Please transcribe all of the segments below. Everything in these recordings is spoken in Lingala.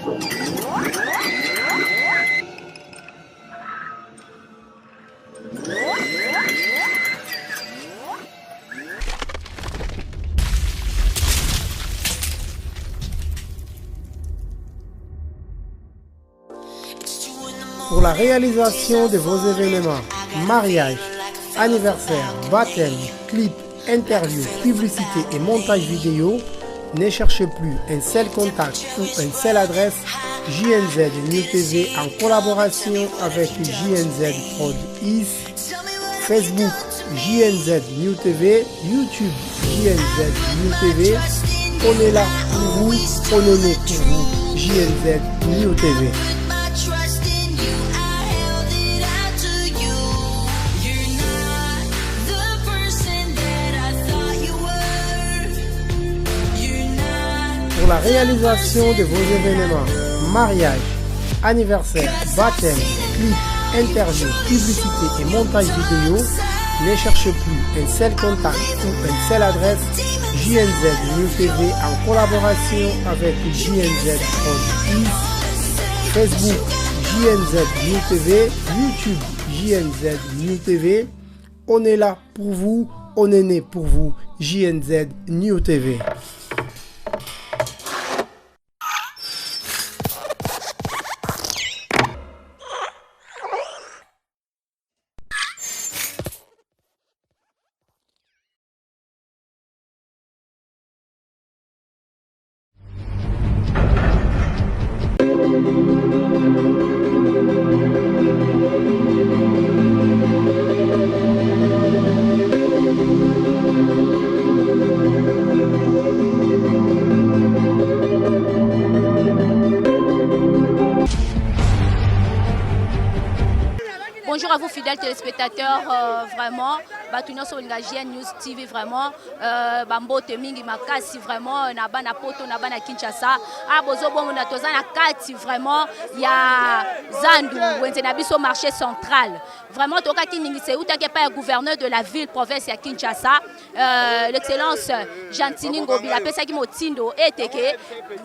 Pour la réalisation de vos événements, mariage, anniversaire, baptême, clip, interview, publicité et montage vidéo, ne cherchez plus un seul contact ou une seule adresse. JNZ New TV en collaboration avec JNZ Prod East, Facebook JNZ New TV, YouTube JNZ New TV. On est là pour vous, on est né pour vous. JNZ New TV. Pour la réalisation de vos événements, mariage, anniversaire, baptême, clip, interview, publicité et montage vidéo, ne cherchez plus un seul contact ou une seule adresse. JNZ New TV en collaboration avec JNZ Prod East, Facebook JNZ New TV, YouTube JNZ New TV. On est là pour vous, on est né pour vous. JNZ New TV. Bonjour à vous fidèles téléspectateurs, vraiment, Batunion sur JN News TV, vraiment, Bambo Temingi Makasi, vraiment, Nabana Poto, Nabana Kinshasa, Abozo Bomona Tozana Kati, vraiment, il y a Zandu, Wenzenabiso marché central. Vraiment, Toka Kiningi, c'est où t'as pas un gouverneur de la ville, province à Kinshasa, l'excellence Jantini Ngobi, la pesa qui motindo, et teke,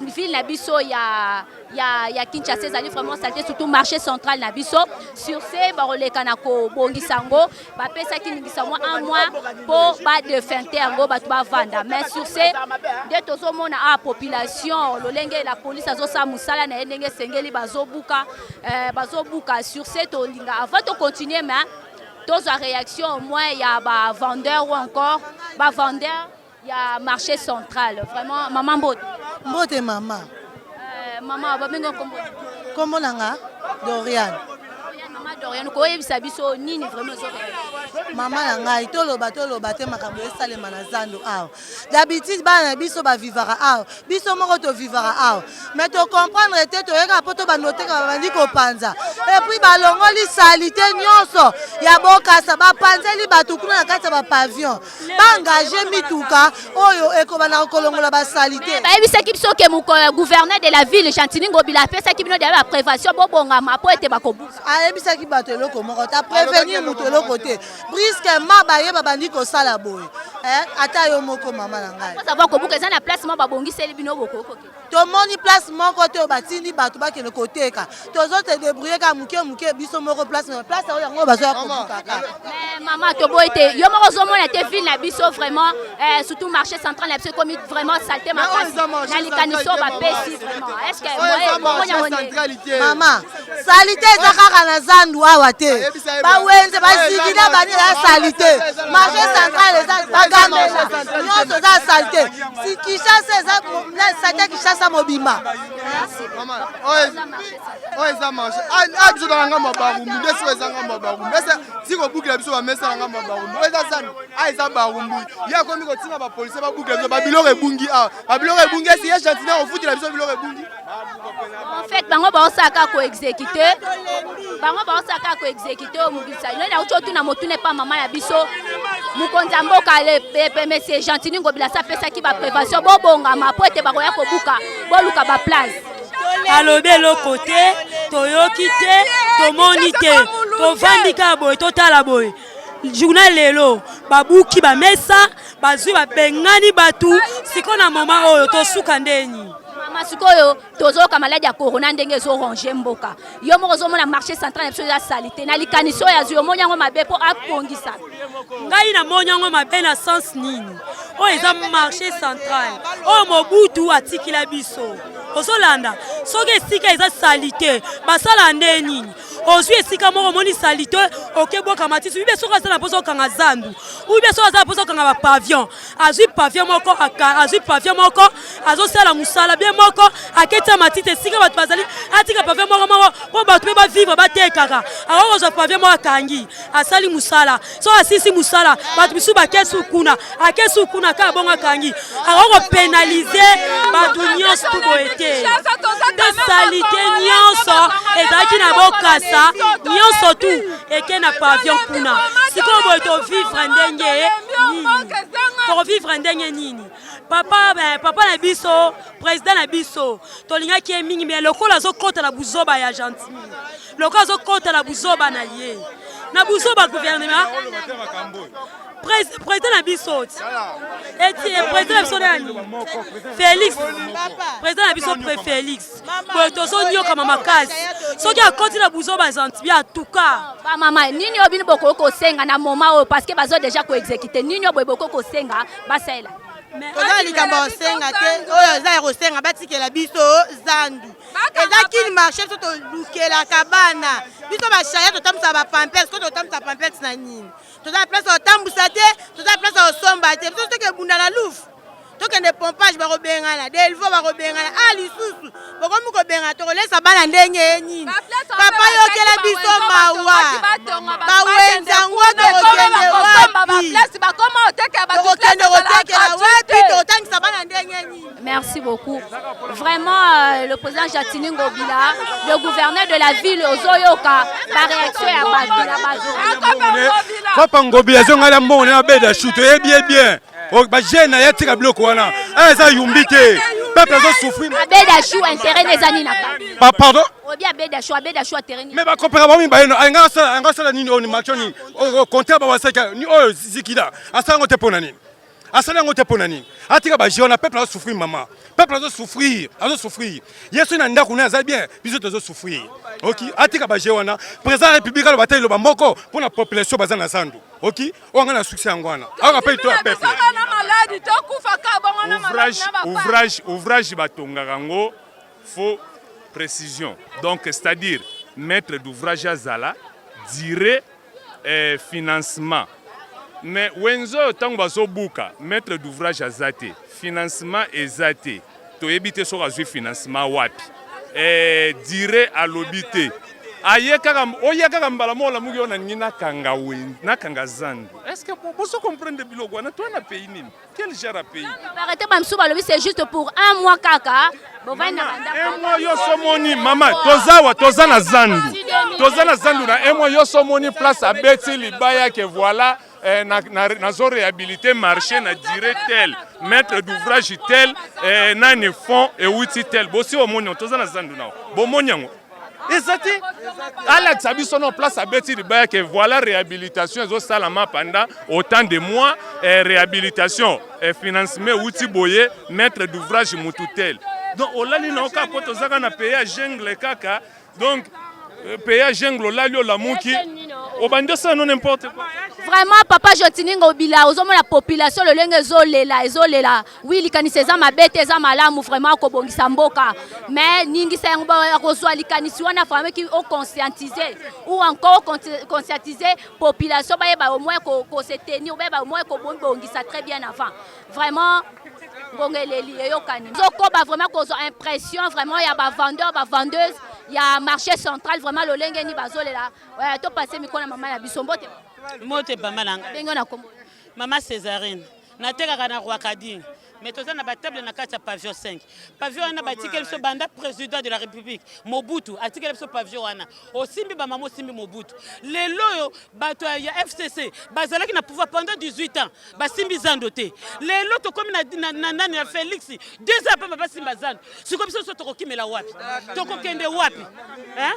ville Nabiso, il y a Kinshasa, ça vraiment salté, surtout marché central Nabiso, sur ces les kanako bongisango ba pesa ki ningisango un mois pour ba de finter ba tuba vanda mais sur ces de tozo mona a population lolenge la police azo sa musala na ndenge sengeli bazobuka sur ces to linga avant de continuer mais tozo réaction au moins il y a ba vendeur ou encore ba vendeur il y a marché central vraiment maman mbote maman ba bengo kombo nanga Dorian Dorian ko yebisa biso nini vraiment zo mama na ngai toloba te makambo esalema na zando awa d'habitude bana biso ba vivara awa biso moko to vivara awa mais to comprendre te to yeka poto ba noter ka bandi ko panza et puis ba longoli salité nyonso ya bokasa ba panzeli batu kuna na kati ba pavillon ba engager mituka oyo eko bana kolongola ba salité ba yebisa ki biso ke gouverneur de la ville Chantini Ngobila pesa ki bino de la prévention bobonga ma po ete bakobu ayebisa ki bato eloko moko ta prévenir muto eloko te brusquement ba yeba bandi ko sala boy ata yo moko mama na ngai ça va ko buka za na place mo babongiseli bino boko to moni place moko te batindi bato ba kene koteka tozo te débrouiller ka muke biso moko place oyo yango bazo ya kobuka mais mama to boy te yo moko zo mona te ville na biso vraiment surtout marché central na biso comme vraiment salté ma place na likaniso ba pesi vraiment est-ce que mama salité za kaka na zandu awa te ba wenze ba zikina ba ni la salité marché central eza bagamela nyonso za salité si Kinshasa eza na salité Kinshasa mobima mama oyo eza marché biso tolanga mabarumbu ndeso ezanga mabarumbu ese siko bukela biso bamesalanga mabarumbu oyo eza zandu eza barumbu ya komi kotinga bapolisier babukela biso babiloko ebungi awa babiloko ebungi esi ye chantina kofutela biso biloko ebungi en fait bango baosaka ko exécuter omukisa ino na ucho tuna motune pa mama na biso mukonza mboka le monsieur Jantini Ngobila sa pesa ki ba prévention bobonga ma po ete bakoya kobuka boluka ba place alobe lo côté toyoki te tomoni te tovandika boy totala boy journal lelo babuki ba mesa bazwi ba bengani batu sikona mama oyo tosuka ndeni Masikoyo tozoka maladi ya corona ndenge zo ranger mboka. Yo moko zo mona marché central na ya salité na likaniso ya zo monyango mabe po akongisa. Ngai na monyango mabe na sens nini. O eza marché central. O Mobutu atikila biso. Ozolanda soki esika eza salité basala nde nini. Ozwi esika moko moni salité okebwaka matisi bibe soki azala poso kanga zandu. Ubi soki azala poso kanga ba pavillon. Azwi pavillon moko azosala musala bien moko aketa matite esika bato bazali atika pavillon moko po bato pe ba vivre batekaka. Alors ozwa pavillon moko akangi asali musala. So asisi musala bato bisu bakesu kuna ka bongo akangi. Alors on pénaliser bato nyonso tout boete. De salité nyonso ezaki na bokasa nyonso tu eke na pavillon kuna. Siko boye to vivre ndenge nini. Papa na biso, président na biso, tolinga ki mingi mais lokola zo kota na buzoba ya gentil. Lokola zo kota na buzoba na ye. Na buzoba gouvernement. Président na biso. Et président na biso nani? Félix. Président na biso Félix. Boye tozo nyoka mama kazi. Soki akoti na buzoba gentil bien tout cas. Ba mama nini obini boko ko senga na moment parce que bazo déjà ko exécuter. Nini boye boko ko senga basela. Toza likambo senga te oyo za erosenga batikela biso zandu eza kini marché so to lukela kabana biso ba chaya to tamsa ba pampers ko to tamsa pampers na nini toza place o tambusa te toza place o somba te biso to ke bunda la louf to ke ne pompage ba robengana delvo ba robengana ali susu boko mu ko benga to lesa bana ndenge nini papa yo kela biso mawa ba wenza ngoto okende wapi ba koma oteka ba okende oteka wapi to tangisa bana ndenge nini. Merci beaucoup. Vraiment, le président Jatini Ngobila, le gouverneur de la ville, Ozoyoka, la réaction est à Badila. Papa Ngobila, zonga mbone abeda chute bien. O ba jeune ya tika bloc wana. Eza yumbite. Peuple zo souffrir. Abeda chou intérêt des années na. Pardon? O bien abeda chou terrain. Mais ba comprendre ba mi ba eno anga sala nini oni machoni. O compter ba wasaka ni o zikida. Asango te pona nini. Asala ngote pona nini. Atika ba jeune peuple zo souffrir maman. Peuple zo souffrir, Yesu na ndako na za bien, biso zo souffrir. OK? Atika ba jeune président républicain le bataille lo ba moko pour la population bazana sandu. OK? On a un succès en Guana. On rappelle toi peuple. Ouvrage batongarango faut précision. Donc c'est-à-dire maître d'ouvrage à Zala, dire financement. Mais wenzo tango bazo buka maître d'ouvrage à Zate, financement et Zate. To ebite so razu financement wapi. Dire à l'obité. Oyaka mbala mola mugi ona nina kanga wen na kanga zandu. Est-ce que vous comprenez biloko na toi na pays nini? Quel genre de pays? Arrêtez pas msuba lobi c'est juste pour un mois kaka. Un mois yo somoni mama toza na zandu. Toza na zandu na un mois yo somoni place à Beti libaya que voilà na zo réhabiliter marché na dire tel maître d'ouvrage tel na ne fond et outil tel. Bosi omoni toza na zandu na. Bomonyango. Exact. Alex Abisso non place à Betty Libaya que voilà réhabilitation et salama pendant autant de mois réhabilitation et financement outil boyer maître d'ouvrage mututel. Donc olali na oka poto zaka na payer à jungle kaka donc payer à jungle olali la muki obande ça non n'importe quoi. Vraiment papa Jotini Ngobila ozomo la population le lenge ezolela oui likaniseza mabete eza malamu vraiment ko bongisa mboka mais ningi sengo ba kozwa likanisi wana vraiment qui au conscientiser ou encore conscientiser population ba au moins ko se tenir ba au moins ko bongisa très bien avant vraiment ngongeleli eyokani zoko ba vraiment ko impression vraiment ya ba vendeur ba vendeuse ya marché central vraiment le lenge ni bazolela ouais to passer mikona mama na bisombote Mote bamalanga. Maman Césarine. Nateka na Rwakadi. Mais tous na ba table na kati pavillon 5. Pavillon na batikel so banda président de la République Mobutu atikel so pavillon wana. Osimbi ba mamo simbi Mobutu. Lelo yo bato ya FCC bazalaki na pouvoir pendant 18 ans. Ba simbi zandoté. Lelo to comme na Félix 2 ans après ba simba zando. Si comme ça so to kokimela wapi. To kokende wapi. Hein?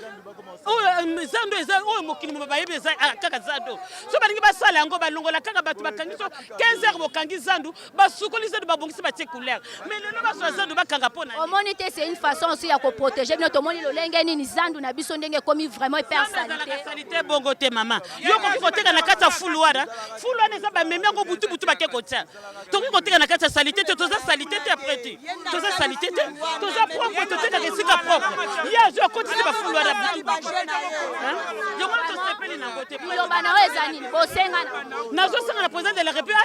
Zando eza o mokini mo ba yebeza kaka zando. So balingi ba sala yango balongola kaka bato bakangi so 15 heures bokangi zando ba sukoli zando ba biso batie couleur mais lelo bazwa zandu bakanga mpona omoni te c'est une façon aussi ya koprotéger bino tomoni lolenge nini zandu na biso ndenge ekomi vraiment hyper salite bongo te mama yo koki koteka na kati ya fulu wana eza bamemi yango butu bake kotia tokoki koteka na kati ya salite te toza salite te après te toza salite te toza propre totekaka esika propre ye azwi akotisi bafulu wana butu yango tosepeli nango te biloba na oyo eza nini bosengana nazosanga na président de la république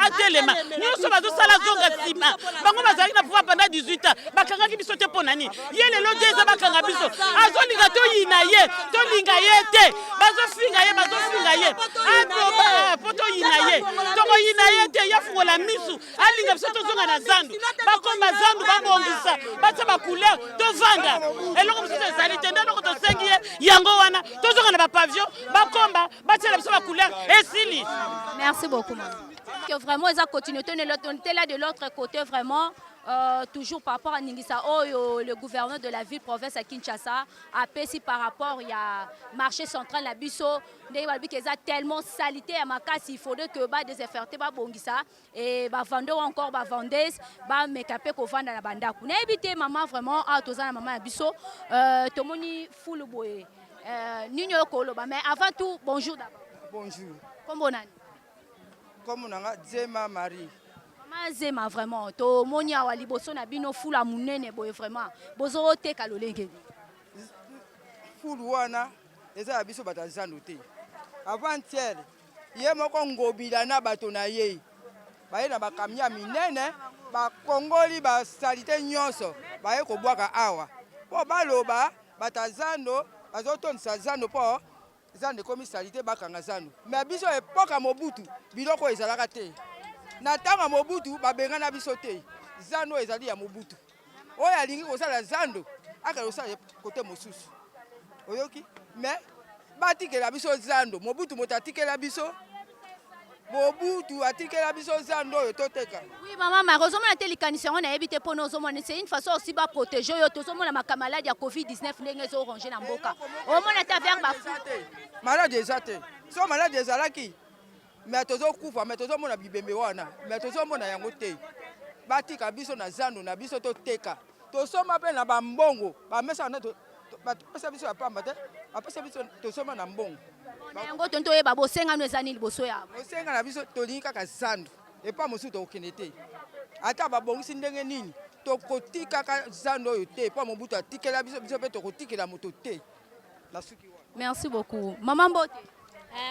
atelema nyonso bazosala zonga nsima bango bazalaki na pouvoir pendant 18 ans bakangaki biso te mpo nani ye lelo te eza bakanga biso azolinga toyina ye tolinga ye te bazofinga ye po toyina ye tokoyina ye te yafungola misu alinga biso tozonga na zandu bakomba zandu babongisa batia bacouleur tovanda eloko mosusu ezali te nde eloko tosengi ye yango wana tozonga na bapavio bakomba batiela biso bacouleur esili. Merci beaucoup, maman. Que vraiment, ils ont continué. On était là de l'autre côté, vraiment. Toujours par rapport à Ningisa, le gouverneur de la ville-province à Kinshasa a payé par rapport il y a marché central la Bisso, il y a tellement salité à Makassi, il faudrait que bah désinfecter bah Bongisa et bah vendeur encore bah vendeuse bah make-up qu'on vend dans la banda. On a évité maman vraiment à toza maman à Bisso, tomoni full boy, nino kolo bah mais avant tout bonjour d'abord. Bonjour. Comment on a? Comme on a Zema Marie. Zema vraiment to moni awa liboso na bino fula munene boye vraiment bozo te kalolenge fulu wana eza biso batazano te avant-hier ye moko ngobila na bato na ye baye na bakamia minene bakongoli basalite nyonso baye kobwaka awa po baloba batazano bazotonisa zano po zano ekomi salite bakanga zano mais biso epoka Mobutu biloko ezalaka te na tanga Mobutu babengana biso te zando ezali ya Mobutu oyo alingi kosala zando akosala kote mosusu oyoki mais batikela biso zando Mobutu moto atikela biso Mobutu atikela biso zando oyo toteka. Oui maman mais rozomona te likanisi yango na ebite po nozomona c'est une façon aussi ba protéger yo tozomona makamaladi ya Covid-19 ndenge zo ranger na mboka omona ta vers ba malade ezate so malade ezalaki mais tozokufa mais tozomona bibembe wana mais tozomona yango te batika biso na zando na biso toteka tosoma pe na bambongo bamesa na bapesa biso ya pamba te bapesa biso tosoma na mbongo yango tonto yeba bosenga no ezani liboso ya bosenga na biso tolingi kaka zando epa mosusu tokende te ata babongisi ndenge nini tokotika kaka zando oyo te epa Mobutu atikela biso biso pe tokotikela moto te na suki wana. Merci beaucoup maman Mbote.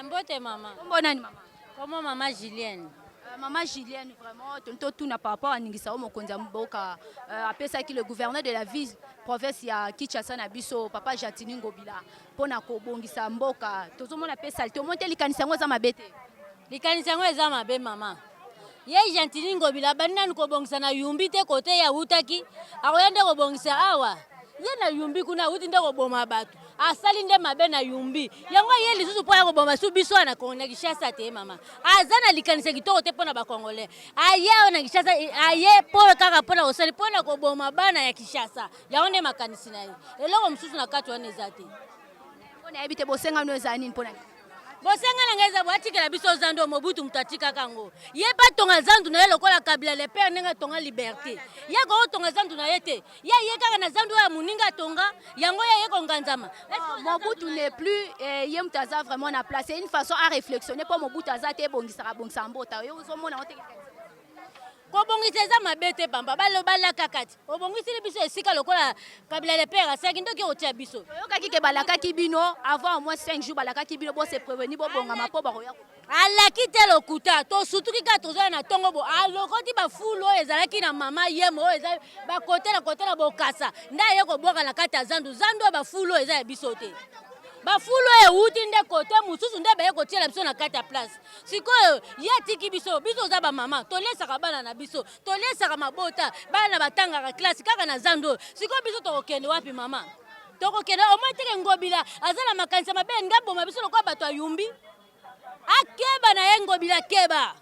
Mbote maman. Bonani maman. Comment maman Julienne? Maman Julienne, vraiment, tout n'a pas rapport à Ningisa, après ça, qui le gouverneur de la ville, province, il y a Kinshasa, Nabiso, papa Jatini Ngobila, Ponako, Bongisa, Mboka, tout le monde a fait ça. Tout le monde a dit que ça m'a bêté. Les canisango est ma belle maman. Ye Jatini Ngobila, Banan Kobongsa na Yumbi, te côté ya Utaki, Aroyande Kobongsa Awa. Ye na Yumbi kuna Utinde Koboma Batu. Asalinde mabe na Yumbi yango ye lisusu po ya koboma su biso na Kongo Kinshasa te mama azana likanisa kitoko te pona ba Congolais aye na Kinshasa aye po kaka pona osali pona koboma bana ya Kinshasa yango ne makanisi na ye eloko msusu na kati wana ezate pona ebite bosenga no ezani pona bosenga na ngeza bwatikela biso zando Mobutu mutatika kango ye pa tonga zandu na ye lokola Kabila le père nenga tonga liberté ye ko tonga zandu na ye te ye kaka na zandu ya muninga tonga yango ye ko nganzama Mobutu n'est plus ye mutaza vraiment na place c'est une façon à réflexionner pour Mobutu azate bongisa mbota yo uzomona ote kobongisa eza mabete bamba balobala kakati obongisi biso esika lokola Kabila le père asaki ndoki otia biso yokaki ke balaka kibino avant au moins 5 jours balaka kibino bo se prévenir bo bonga mapo ba roya alaki te lokuta to sutuki ka toza na tongo bo alokoti ba fulo ezalaki na mama yemo eza ba côté na bokasa nda ye ko boka na kata zandu ba fulo eza ya biso te bafulo euti nde kote mususu nde baye kotiela biso na kati ya place sikoyo ye atiki biso za bamama tolesaka bana na biso tolesaka mabota bana batangaka klase kaka na zando sikoyo biso tokokende wapi mama tokokende omoi teke Ngobila aza na makanisa mabe nga boma biso lokola bato ayumbi akeba na ye Ngobila keba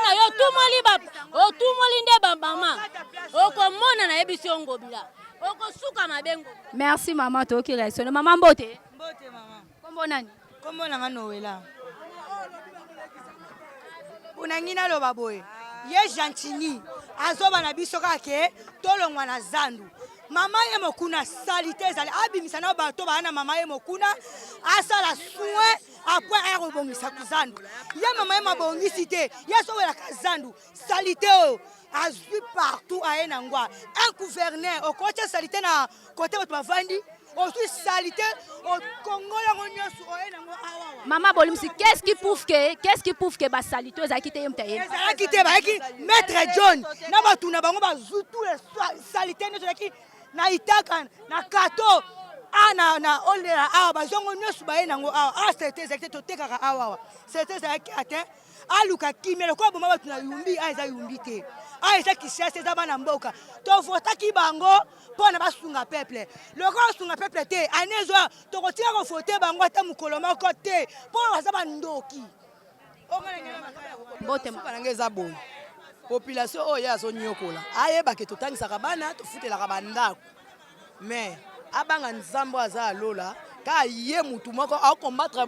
na yo otumoli nde bamama okomona na ye biso Ngobila okosuka mabengo. Merci maman toki réaction maman Mbote. Mbote maman. Kombo nani? Kombo nanga Noela. Unangina loba boy. ye Gentini azoba na biso kake tolongwa na zandu mama ye mokuna salite ezali abimisa na bato bana mama ye mokuna asala soin après air obongisa kuzandu ye mama ye mabongisi te ye sowela kazandu salite o azwi partout aye na ngwa un gouverneur okocha salite na côté bato bavandi aussi salité au Congo la nyonso oye na ngwa awa Maman Bolimsi, qu'est-ce qui prouve que ba salité za kité yemtaye za kité ba ki maître John na batu na bango bazu tous les salité ne ki na itaka na kato ana na olera awa bazongo nyonso baye nango awa c'était exacté totekaka awa c'était ça qui atteint aluka kimelo ko boma batu na yumbi aiza yumbi te aiza kisese za bana mboka to vota ki bango pona basunga peuple le ko sunga peuple te anezo to kotia ko voter bango ata mukolo moko te pona baza bandoki bote banangeza bon population oyo azonyokola ayeba ke totangisaka bana tofutelaka bandako mais abanga nzambo aza alola ka ye mutu moko akombattre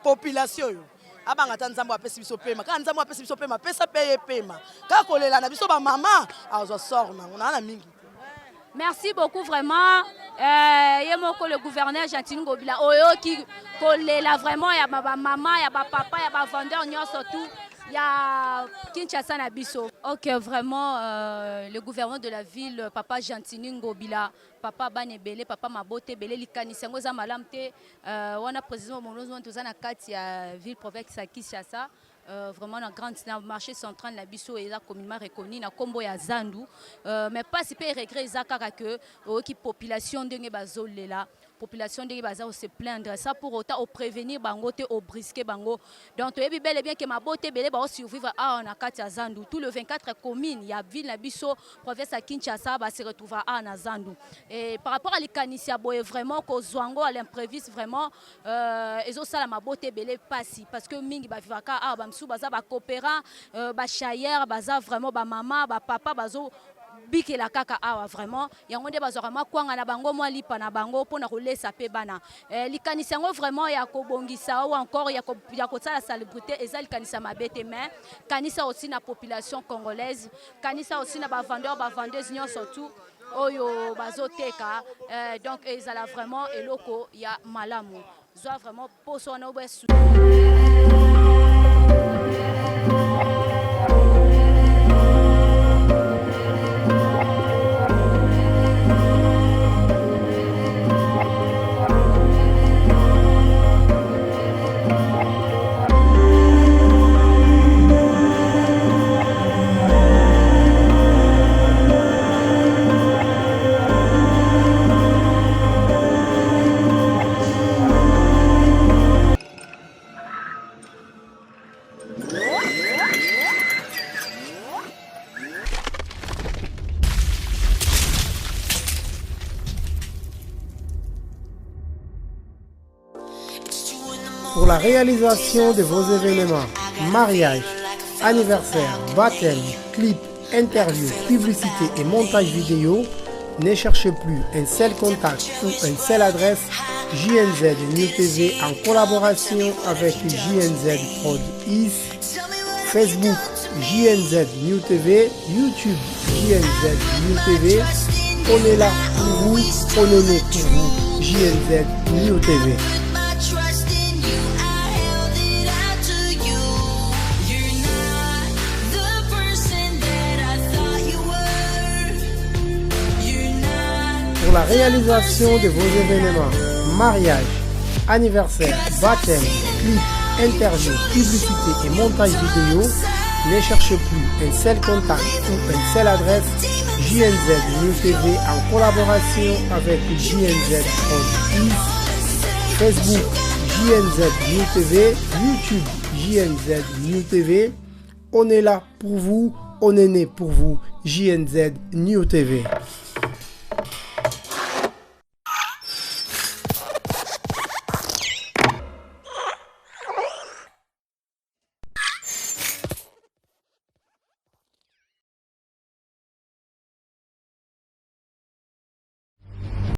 population yo abanga ta nzambo apesi biso pema ka nzambo apesi biso pema pesa paye pema ka kolela na biso ba mama azo sort na mingi. Merci beaucoup vraiment. Yemoko le gouverneur Gentini Ngobila oyo ki kolela vraiment ya ba mama ya ba papa ya ba vendeur nyonso tout. Il y a Kinshasa na biso. Ok, vraiment, le gouvernement de la ville, Papa Gentini Ngobila, Papa Banebele, Papa Mabote, Bele, Likanisengo za malamte, on a président Monozo, tous na kati ya ville province à Kinshasa. Vraiment dans grande marché central la biso et la communément reconnu na kombo ya Zandu, mais pas si peu regret zakaka que qui population de bazolela. Population de Baza se plaindre ça pour autant au prévenir bango te au brisquer bango donc tu es bel et bien que ma beauté belé ba survivre à na kati Zandu tout le 24 communes il y a ville na biso province à Kinshasa ba se retrouver à na Zandu et par rapport à l'Ikanisia boye vraiment ko zwango à l'impréviste vraiment ezo sala ma beauté belé passi parce que mingi ba vivaka ba msu baza ba coopérant ba chayer baza vraiment ba maman ba papa bazo biki la kaka awa vraiment yango nde bazorama kwanga na bango mwa lipa na bango pona kolesa pe bana likanisa yango vraiment ya kobongisa ou encore ya kotala célébrité eza likanisa mabete mais kanisa aussi na population congolaise kanisa aussi na ba vendeur ba vendeuse nyonso tout oyo bazoteka donc ezala vraiment eloko ya malamu zwa vraiment poso na obesu. Pour la réalisation de vos événements, mariage, anniversaire, baptême, clip, interview, publicité et montage vidéo, ne cherchez plus un seul contact ou une seule adresse. JNZ New TV en collaboration avec JNZ Prod East, Facebook JNZ New TV, YouTube JNZ New TV. On est là pour vous, on est né pour vous. JNZ New TV. Pour la réalisation de vos événements, mariage, anniversaire, baptême, clip, interview, publicité et montage vidéo, ne cherchez plus un seul contact ou une seule adresse. JNZ New TV en collaboration avec JNZ Prod East, Facebook JNZ New TV, YouTube JNZ New TV. On est là pour vous, on est né pour vous. JNZ New TV.